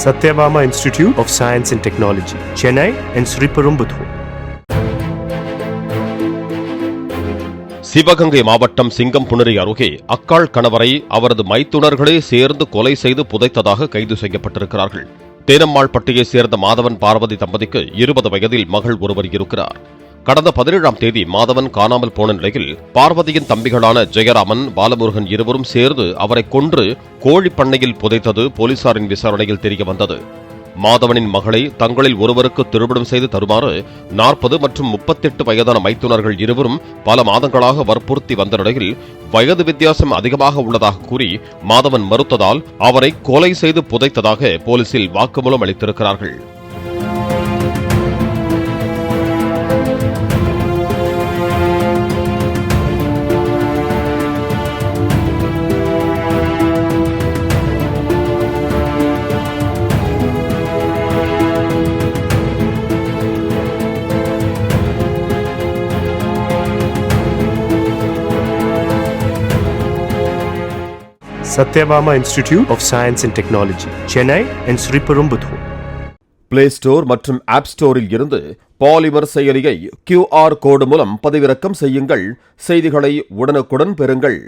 Satyabama Institute of Science and Technology, Chennai and Sriperumbudur. Sivaganga மாவட்டம் சிங்கம்புணரி அருகே அக்காள் கணவரை அவரது மைத்துனர்களே சேர்ந்து கொலை செய்து புதைத்ததாக கைது செய்யப்பட்டிருக்கிறார்கள். தேனம்மாள்பட்டியை சேர்ந்த மாதவன் பார்வதி தம்பதிக்கு 20 வயதில் மகள் ஒருவர் இருக்கிறார். கடந்த 17ஆம் தேதி மாதவன் காணாமல் போன நிலையில் பார்வதியின் தம்பிகளான ஜெயராமன், பாலமுருகன் இருவரும் சேர்ந்து அவரை கொன்று கோழிப்பண்ணையில் புதைத்தது போலீசாரின் விசாரணையில் தெரியவந்தது. மாதவனின் மகளை தங்களில் ஒருவருக்கு திருமணம் செய்து தருமாறு 40 மற்றும் 38 வயதான மைத்துனர்கள் இருவரும் பல மாதங்களாக வற்புறுத்தி வந்த நிலையில் வயது வித்தியாசம் அதிகமாக உள்ளதாக கூறி மாதவன் மறுத்ததால் அவரை கொலை செய்து புதைத்ததாக போலீசில் வாக்குமூலம் அளித்திருக்கிறார்கள். Satyabama Institute of Science and Technology, Chennai and Sriperumbudur. Play store மற்றும் ஆப் ஸ்டோரில் இருந்து பாலிமர் செயலியை QR கோடு மூலம் பதிவிறக்கம் செய்யுங்கள். செய்திகளை உடனுக்குடன் பெறுங்கள்.